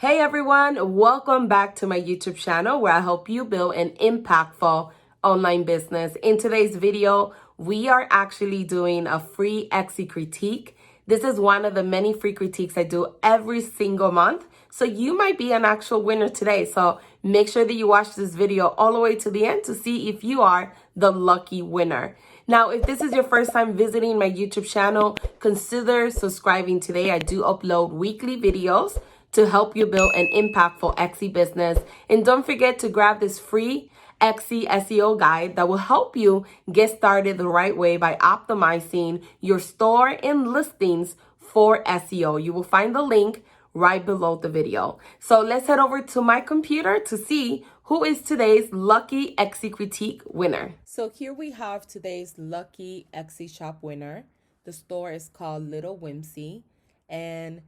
Hey everyone, welcome back to my YouTube channel where I help you build an impactful online business. In today's video, we are actually doing a free Etsy critique. This is one of the many free critiques I do every single month. So you might be an actual winner today. So make sure that you watch this video all the way to the end to see if you are the lucky winner. Now, if this is your first time visiting my YouTube channel, consider subscribing today. I do upload weekly videos to help you build an impactful Etsy business. And don't forget to grab this free Etsy SEO guide that will help you get started the right way by optimizing your store and listings for SEO. You will find the link right below the video. So let's head over to my computer to see who is today's lucky Etsy critique winner. So here we have today's lucky Etsy shop winner. The store is called Little Whimsy, and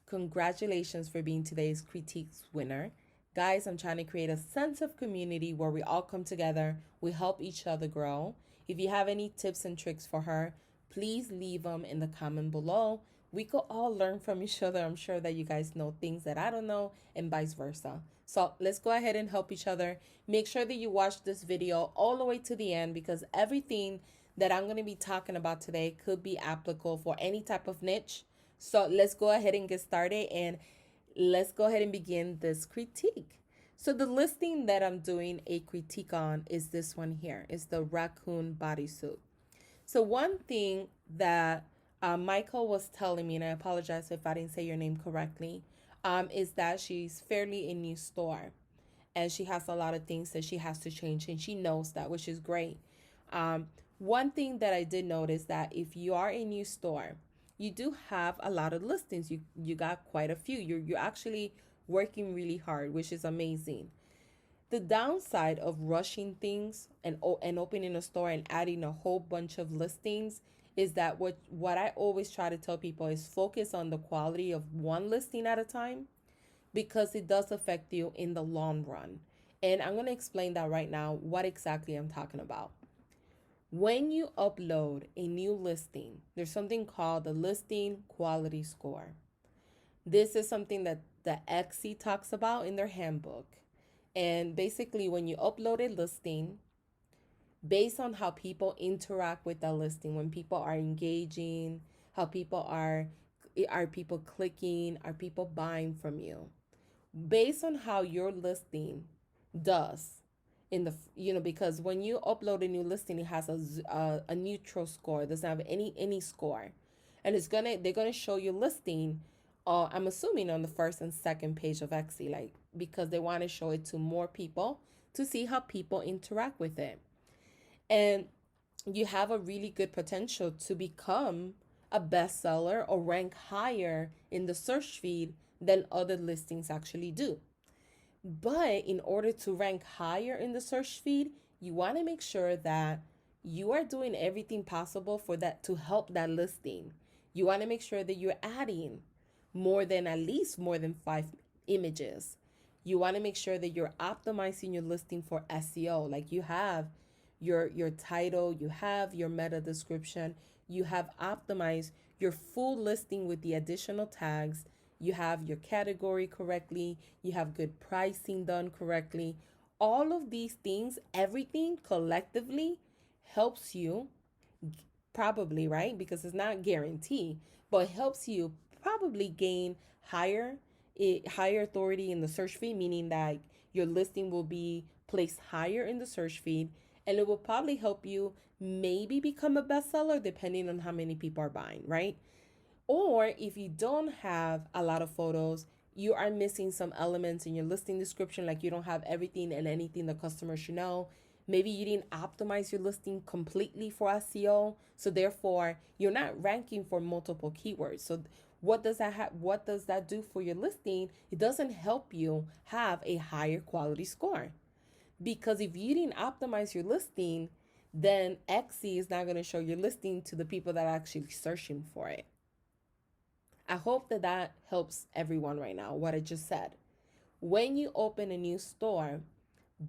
congratulations for being today's critiques winner. Guys, I'm trying to create a sense of community where we all come together, we help each other grow. If you have any tips and tricks for her, please leave them in the comment below. We could all learn from each other. I'm sure that you guys know things that I don't know and vice versa. So let's go ahead and help each other. Make sure that you watch this video all the way to the end because everything that I'm going to be talking about today could be applicable for any type of niche. So let's go ahead and get started and let's go ahead and begin this critique. So the listing that I'm doing a critique on is this one here. It's the raccoon bodysuit. So one thing that Michael was telling me, and I apologize if I didn't say your name correctly, is that she's fairly a new store and she has a lot of things that she has to change, and she knows that, which is great. One thing that I did notice that if you are a new store, you do have a lot of listings. You got quite a few. You're actually working really hard, which is amazing. The downside of rushing things and opening a store and adding a whole bunch of listings is that what I always try to tell people is focus on the quality of one listing at a time because it does affect you in the long run. And I'm going to explain that right now, what exactly I'm talking about. When you upload a new listing, there's something called the listing quality score. This is something that the Etsy talks about in their handbook. And basically, when you upload a listing, based on how people interact with that listing, when people are engaging, how people are people clicking, are people buying from you? Based on how your listing does in the because when you upload a new listing, it has a neutral score. It doesn't have any score, and they're gonna show you listing. I'm assuming on the first and second page of Etsy, like because they want to show it to more people to see how people interact with it, and you have a really good potential to become a bestseller or rank higher in the search feed than other listings actually do. But in order to rank higher in the search feed, you want to make sure that you are doing everything possible for that to help that listing. You want to make sure that you're adding at least more than 5 images. You want to make sure that you're optimizing your listing for SEO. Like you have your title, you have your meta description, you have optimized your full listing with the additional tags, you have your category correctly, you have good pricing done correctly. All of these things, everything collectively helps you probably, right? Because it's not guaranteed, but helps you probably gain higher authority in the search feed, meaning that your listing will be placed higher in the search feed, and it will probably help you maybe become a bestseller depending on how many people are buying, right? Or if you don't have a lot of photos, you are missing some elements in your listing description, like you don't have everything and anything the customer should know. Maybe you didn't optimize your listing completely for SEO, so therefore you're not ranking for multiple keywords. So what does that do for your listing? It doesn't help you have a higher quality score. Because if you didn't optimize your listing, then Etsy is not going to show your listing to the people that are actually searching for it. I hope that helps everyone right now, what I just said. When you open a new store,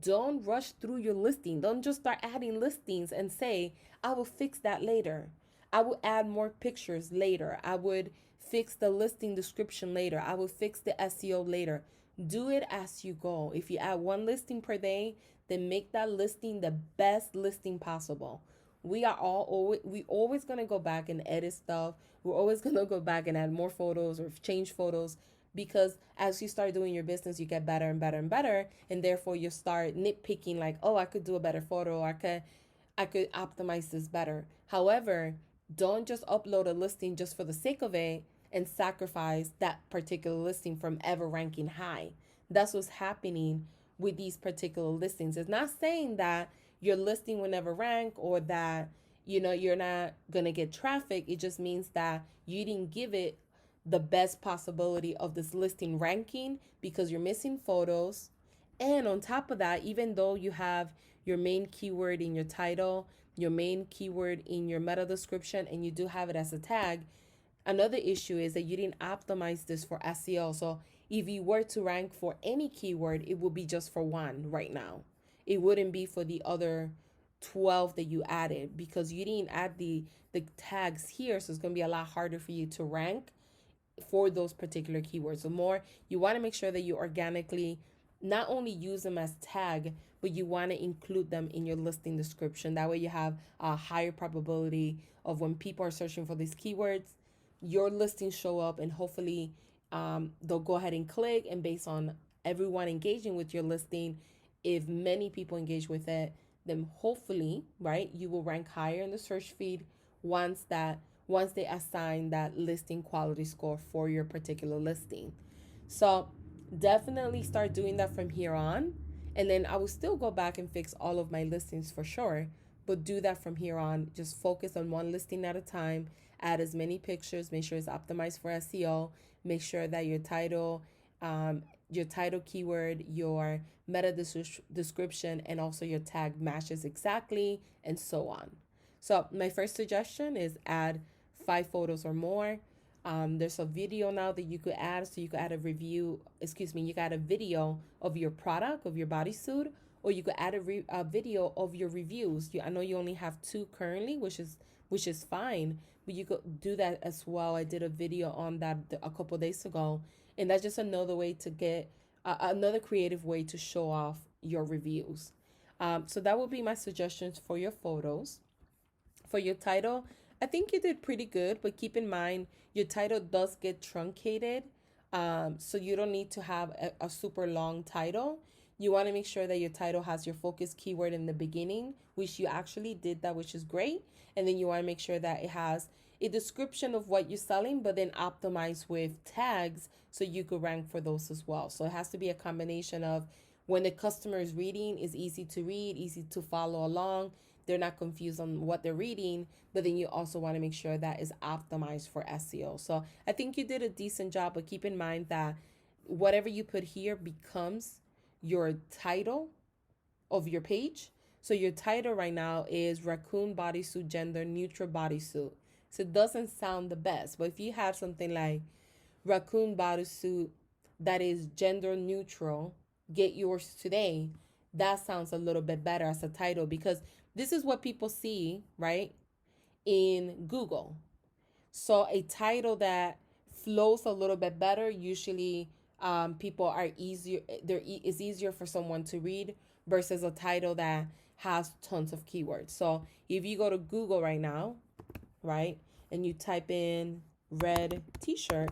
don't rush through your listing. Don't just start adding listings and say, I will fix that later. I will add more pictures later. I would fix the listing description later. I will fix the SEO later. Do it as you go. If you add one listing per day, then make that listing the best listing possible. We always gonna go back and edit stuff. We're always gonna go back and add more photos or change photos, because as you start doing your business, you get better and better and better, and therefore you start nitpicking like, oh, I could do a better photo, I could optimize this better. However, don't just upload a listing just for the sake of it and sacrifice that particular listing from ever ranking high. That's what's happening with these particular listings. It's not saying that your listing will never rank or that you're not going to get traffic. It just means that you didn't give it the best possibility of this listing ranking because you're missing photos. And on top of that, even though you have your main keyword in your title, your main keyword in your meta description, and you do have it as a tag, another issue is that you didn't optimize this for SEO. So if you were to rank for any keyword, it would be just for one right now. It wouldn't be for the other 12 that you added because you didn't add the tags here. So it's going to be a lot harder for you to rank for those particular keywords. The more you want to make sure that you organically not only use them as tag, but you want to include them in your listing description. That way you have a higher probability of when people are searching for these keywords, your listings show up, and hopefully they'll go ahead and click. And based on everyone engaging with your listing, if many people engage with it, then hopefully, right, you will rank higher in the search feed once they assign that listing quality score for your particular listing. So definitely start doing that from here on. And then I will still go back and fix all of my listings for sure, but do that from here on. Just focus on one listing at a time, add as many pictures, make sure it's optimized for SEO, make sure that your title keyword, your meta description, and also your tag matches exactly, and so on. So my first suggestion is add 5 photos or more. There's a video now that you could add. So you could add a video of your product, of your bodysuit, or you could add a video of your reviews. I know you only have 2 currently, which is fine, but you could do that as well. I did a video on that a couple days ago, and that's just another way to get another creative way to show off your reviews. So that would be my suggestions for your photos. For your title, I think you did pretty good, but keep in mind your title does get truncated. So you don't need to have a super long title. You want to make sure that your title has your focus keyword in the beginning, which you actually did that, which is great. And then you want to make sure that it has a description of what you're selling, but then optimize with tags so you could rank for those as well. So it has to be a combination of when the customer is reading, is easy to read, easy to follow along. They're not confused on what they're reading, but then you also want to make sure that is optimized for SEO. So I think you did a decent job, but keep in mind that whatever you put here becomes your title of your page. So your title right now is raccoon bodysuit, gender neutral bodysuit. So it doesn't sound the best, but if you have something like raccoon bodysuit that is gender neutral, get yours today, that sounds a little bit better as a title, because this is what people see, right, in Google. So a title that flows a little bit better, usually people are easier. It's easier for someone to read versus a title that has tons of keywords. So if you go to Google right now, right, and you type in red t-shirt,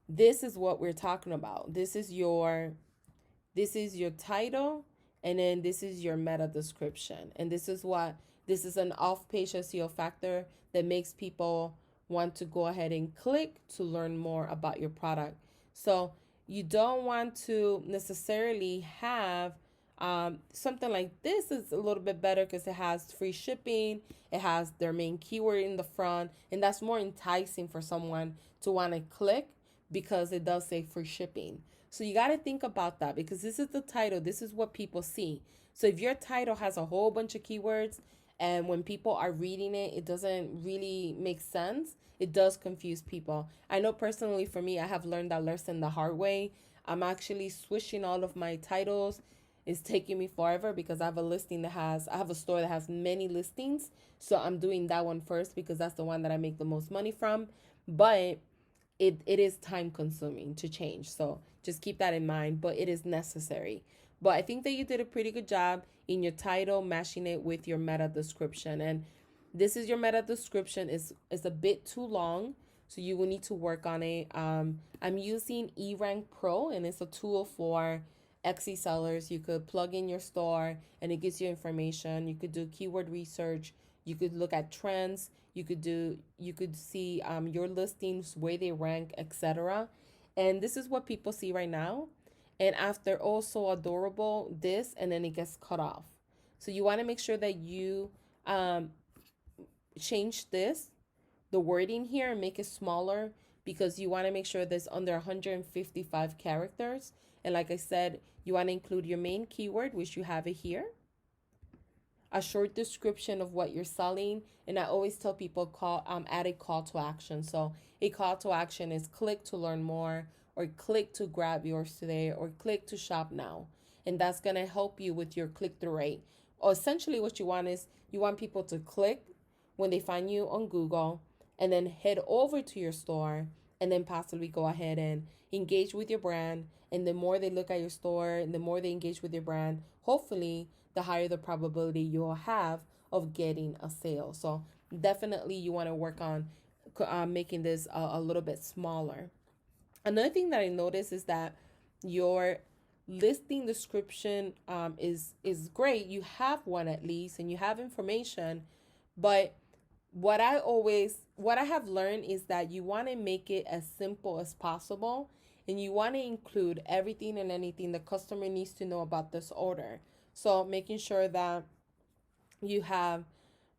this is what we're talking about. This is your title, and then this is your meta description. And this is an off-page SEO factor that makes people want to go ahead and click to learn more about your product. So you don't want to necessarily have something like this. Is a little bit better because it has free shipping, it has their main keyword in the front, and that's more enticing for someone to want to click because it does say free shipping. So you got to think about that, because this is the title. This is what people see. So if your title has a whole bunch of keywords and when people are reading it, it doesn't really make sense, it does confuse people. I know personally for me, I have learned that lesson the hard way. I'm actually switching all of my titles It's taking me forever because I have I have a store that has many listings. So I'm doing that one first because that's the one that I make the most money from. But it is time consuming to change. So just keep that in mind, but it is necessary. But I think that you did a pretty good job in your title, matching it with your meta description. And this is your meta description is a bit too long, so you will need to work on it. I'm using eRank Pro, and it's a tool for Etsy sellers. You could plug in your store, and it gives you information. You could do keyword research. You could look at trends. You could see your listings, where they rank, etc. And this is what people see right now. And after also adorable, this, and then it gets cut off. So you want to make sure that you um, change the wording here, and make it smaller because you want to make sure there's under 155 characters. And like I said, you want to include your main keyword, which you have it here, a short description of what you're selling. And I always tell people add a call to action. So a call to action is click to learn more, or click to grab yours today, or click to shop now. And that's going to help you with your click-through rate. Or essentially what you want is you want people to click when they find you on Google, and then head over to your store, and then possibly go ahead and engage with your brand. And the more they look at your store and the more they engage with your brand, hopefully the higher the probability you'll have of getting a sale. So definitely you want to work on making this a little bit smaller. Another thing that I noticed is that your listing description is great. You have one at least, and you have information, but what I have learned is that you want to make it as simple as possible, and you want to include everything and anything the customer needs to know about this order. So making sure that you have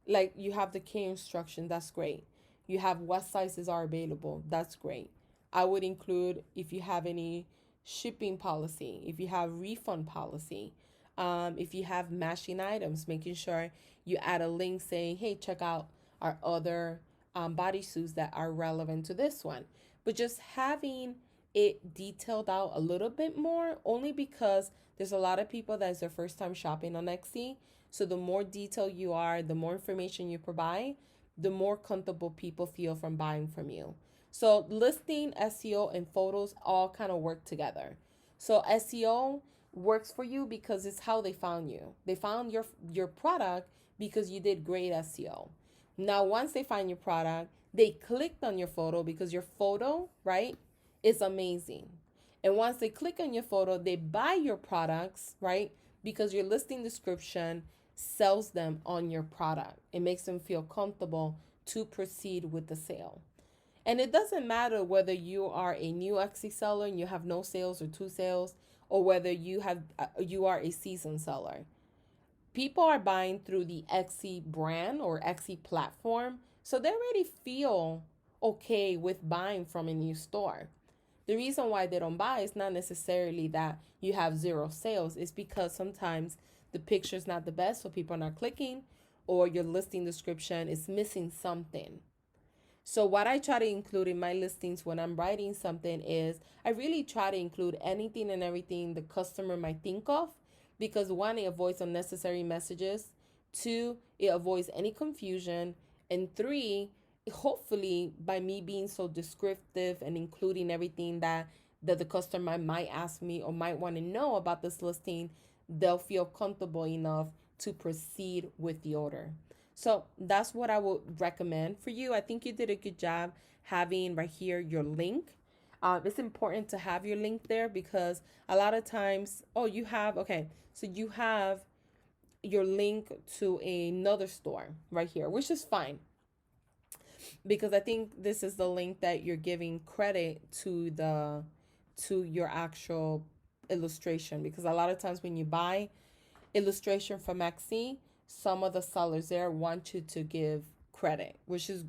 you have the key instruction, that's great. You have what sizes are available, that's great. I would include if you have any shipping policy, if you have refund policy, if you have matching items, making sure you add a link saying, hey, check out our other bodysuits that are relevant to this one. But just having it detailed out a little bit more, only because there's a lot of people that is their first time shopping on Etsy. So the more detailed you are, the more information you provide, the more comfortable people feel from buying from you. So listing, SEO, and photos all kind of work together. So SEO works for you because it's how they found you. They found your product because you did great SEO. Now, once they find your product, they clicked on your photo because your photo, right, is amazing. And once they click on your photo, they buy your products, right, because your listing description sells them on your product. It makes them feel comfortable to proceed with the sale. And it doesn't matter whether you are a new Etsy seller and you have no sales or two sales, or whether you are a seasoned seller. People are buying through the Etsy brand or Etsy platform, so they already feel okay with buying from a new store. The reason why they don't buy is not necessarily that you have zero sales. It's because sometimes the picture's not the best, so people are not clicking, or your listing description is missing something. So what I try to include in my listings when I'm writing something is I really try to include anything and everything the customer might think of, because one, it avoids unnecessary messages, two, it avoids any confusion, and three, hopefully by me being so descriptive and including everything that the customer might ask me or might want to know about this listing, they'll feel comfortable enough to proceed with the order. So that's what I would recommend for you. I think you did a good job having right here your link. It's important to have your link there because a lot of times, so you have your link to another store right here, which is fine, because I think this is the link that you're giving credit to your actual illustration, because a lot of times when you buy illustration from Etsy, some of the sellers there want you to give credit, which is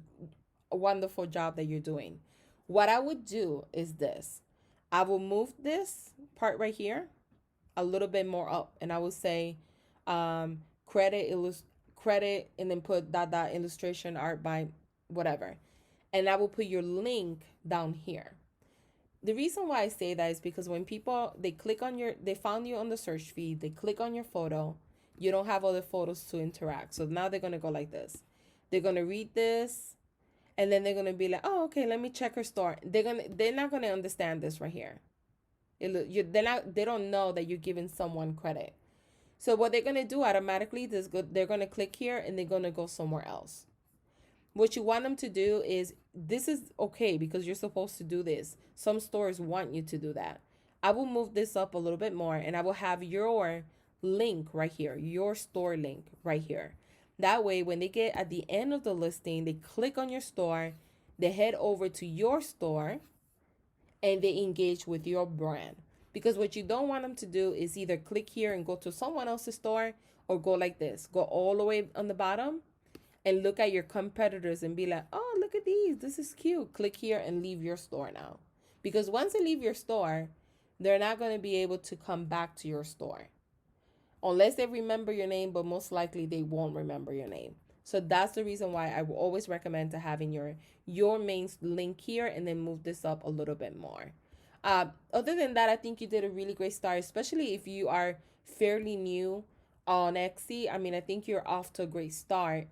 a wonderful job that you're doing. What I would do is this. I will move this part right here a little bit more up, and I will say credit, and then put dot illustration art by whatever. And I will put your link down here. the reason why I say that is because when people, they found you on the search feed, they click on your photo, you don't have other photos to interact. So now they're going to go like this. They're going to read this, and then they're going to be like, oh, okay, let me check her store. They're not going to understand this right here. They don't know that you're giving someone credit. So what they're going to do automatically is they're going to click here and they're going to go somewhere else. What you want them to do is, this is okay because you're supposed to do this. Some stores want you to do that. I will move this up a little bit more and I will have your link right here, your store link right here. That way, when they get at the end of the listing, they click on your store, they head over to your store, and they engage with your brand. Because what you don't want them to do is either click here and go to someone else's store, or go like this, go all the way on the bottom and look at your competitors and be like, oh, look at these, this is cute. Click here and leave your store now. Because once they leave your store, they're not going to be able to come back to your store. Unless they remember your name, but most likely they won't remember your name. So that's the reason why I will always recommend to having your main link here and then move this up a little bit more. Other than that, I think you did a really great start, especially if you are fairly new on Etsy. I mean, I think you're off to a great start.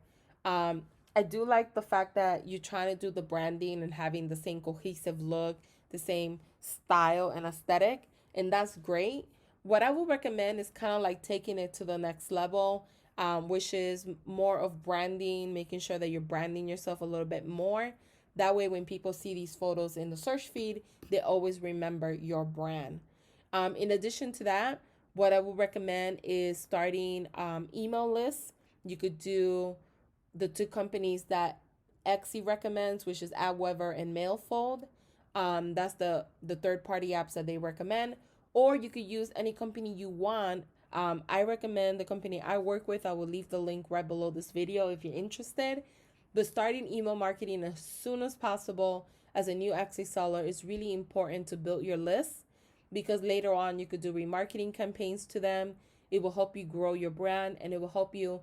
I do like the fact that you're trying to do the branding and having the same cohesive look, the same style and aesthetic, and that's great. What I would recommend is kind of like taking it to the next level, which is more of branding, making sure that you're branding yourself a little bit more. That way, when people see these photos in the search feed, they always remember your brand. In addition to that, what I would recommend is starting email lists. You could do the two companies that Etsy recommends, which is AdWeather and Mailfold. That's the third party apps that they recommend. Or you could use any company you want. I recommend the company I work with. I will leave the link right below this video if you're interested. But starting email marketing as soon as possible as a new Etsy seller is really important to build your list, because later on you could do remarketing campaigns to them. It will help you grow your brand, and it will help you,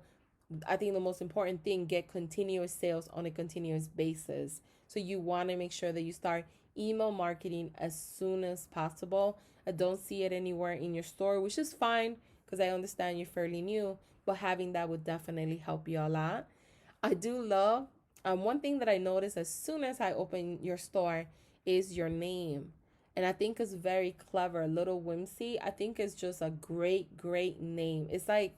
I think the most important thing, get continuous sales on a continuous basis. So you want to make sure that you start email marketing as soon as possible. I don't see it anywhere in your store, which is fine because I understand you're fairly new, but having that would definitely help you a lot. I do love, one thing that I noticed as soon as I open your store is your name. And I think it's very clever, a little whimsy. I think it's just a great, great name. It's like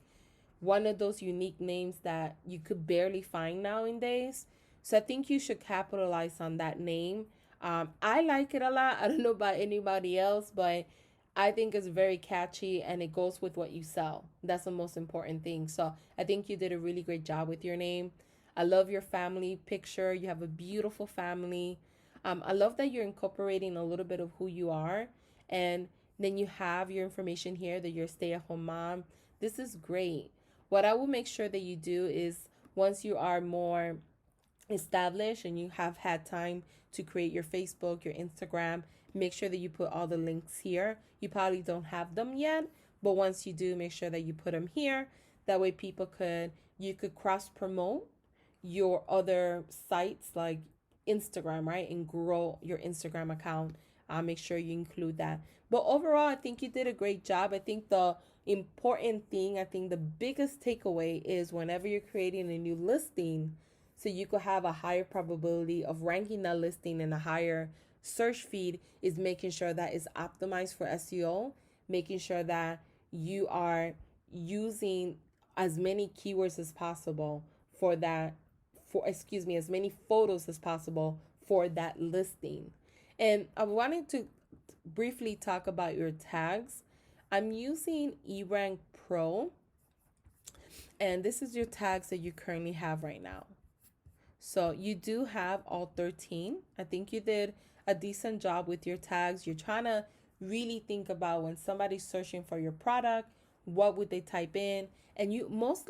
one of those unique names that you could barely find nowadays. So I think you should capitalize on that name. I like it a lot. I don't know about anybody else, but I think it's very catchy and it goes with what you sell. That's the most important thing. So I think you did a really great job with your name. I love your family picture. You have a beautiful family. I love that you're incorporating a little bit of who you are. And then you have your information here that you're a stay-at-home mom. This is great. What I will make sure that you do is, once you are more established and you have had time to create your Facebook, your Instagram, make sure that you put all the links here. You probably don't have them yet, but once you do, make sure that you put them here. That way you could cross promote your other sites like Instagram, right? And grow your Instagram account. Make sure you include that. But overall, I think you did a great job. I think the important thing, I think the biggest takeaway is whenever you're creating a new listing, so you could have a higher probability of ranking that listing in a higher search feed, is making sure that it's optimized for SEO, making sure that you are using as many keywords as possible for that, as many photos as possible for that listing. And I wanted to briefly talk about your tags. I'm using eRank Pro, and this is your tags that you currently have right now. So you do have all 13. I think you did a decent job with your tags. You're trying to really think about when somebody's searching for your product, what would they type in? And you most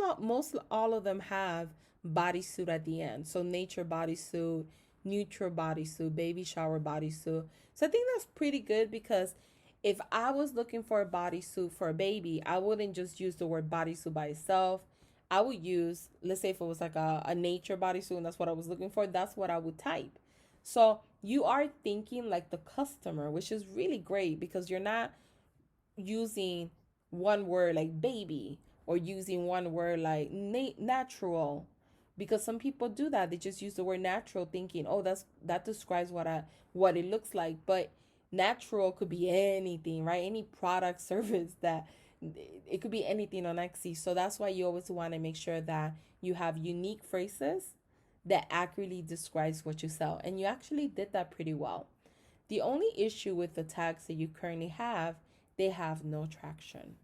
all of them have bodysuit at the end. So nature bodysuit, neutral bodysuit, baby shower bodysuit. So I think that's pretty good, because if I was looking for a bodysuit for a baby, I wouldn't just use the word bodysuit by itself. I would let's say if it was like a nature bodysuit and that's what I was looking for, that's what I would type. So you are thinking like the customer, which is really great because you're not using one word like baby or using one word like natural, because some people do that. They just use the word natural thinking, oh, that describes what it looks like. But natural could be anything, right? Any product service that it could be anything on Etsy. So that's why you always want to make sure that you have unique phrases that accurately describes what you sell, and you actually did that pretty well. The only issue with the tags that you currently have, they have no traction.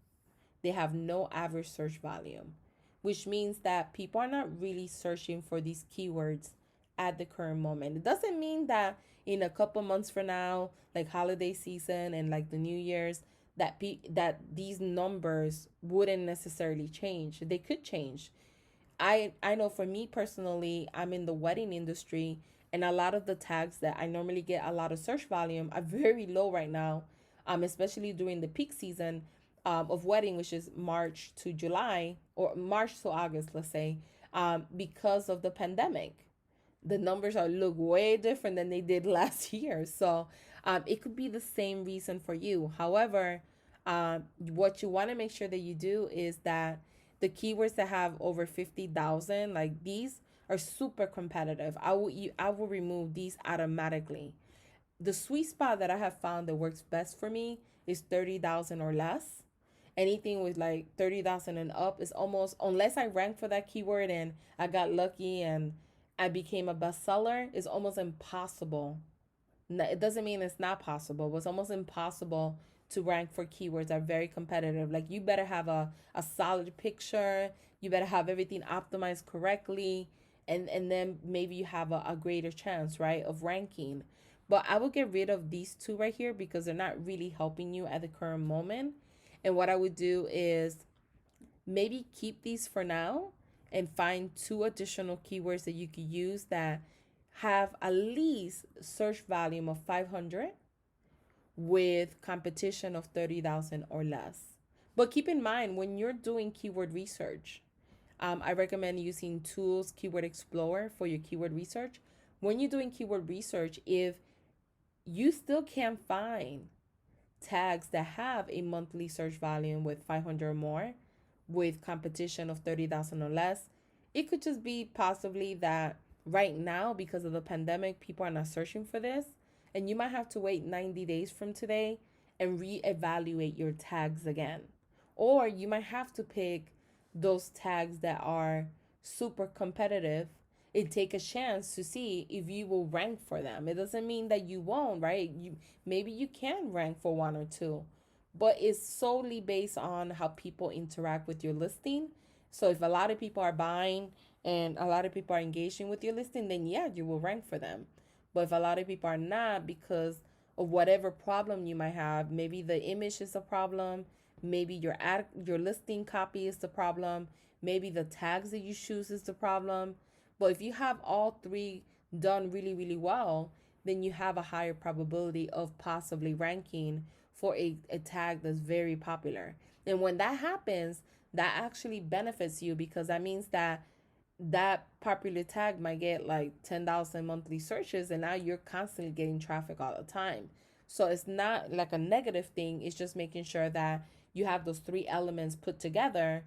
They have no average search volume, which means that people are not really searching for these keywords at the current moment. It doesn't mean that in a couple months from now, like holiday season and like the New Year's, that these numbers wouldn't necessarily change. They could change. I know for me personally, I'm in the wedding industry, and a lot of the tags that I normally get a lot of search volume are very low right now, especially during the peak season of wedding, which is March to July or March to August, let's say, because of the pandemic. The numbers are look way different than they did last year. So it could be the same reason for you. However, what you want to make sure that you do is that the keywords that have over 50,000, like these, are super competitive. I will remove these automatically. The sweet spot that I have found that works best for me is 30,000 or less. Anything with like 30,000 and up is almost, unless I rank for that keyword and I got lucky and I became a bestseller, is almost impossible. It doesn't mean it's not possible, but it's almost impossible to rank for keywords that are very competitive. Like you better have a solid picture, you better have everything optimized correctly, and then maybe you have a greater chance, right, of ranking. But I will get rid of these two right here because they're not really helping you at the current moment. And what I would do is maybe keep these for now and find two additional keywords that you could use that have at least search volume of 500 with competition of 30,000 or less. But keep in mind when you're doing keyword research, I recommend using tools Keyword Explorer for your keyword research. When you're doing keyword research, if you still can't find tags that have a monthly search volume with 500 or more with competition of 30,000 or less, it could just be possibly that right now, because of the pandemic, people are not searching for this. And you might have to wait 90 days from today and reevaluate your tags again. Or you might have to pick those tags that are super competitive and take a chance to see if you will rank for them. It doesn't mean that you won't, right? Maybe you can rank for one or two, but it's solely based on how people interact with your listing. So if a lot of people are buying and a lot of people are engaging with your listing, then yeah, you will rank for them. But if a lot of people are not, because of whatever problem you might have, maybe the image is a problem, maybe your listing copy is the problem, maybe the tags that you choose is the problem. But if you have all three done really, really well, then you have a higher probability of possibly ranking for a tag that's very popular. And when that happens, that actually benefits you because that means that that popular tag might get like 10,000 monthly searches, and now you're constantly getting traffic all the time. So it's not like a negative thing, it's just making sure that you have those three elements put together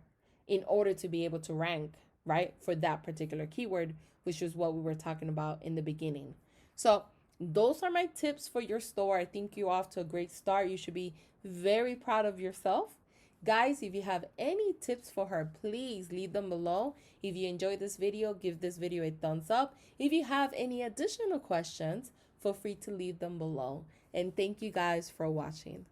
in order to be able to rank, right, for that particular keyword, which is what we were talking about in the beginning. So those are my tips for your store. I think you're off to a great start. You should be very proud of yourself. Guys, if you have any tips for her, please leave them below. If you enjoyed this video, give this video a thumbs up. If you have any additional questions, feel free to leave them below. And thank you guys for watching.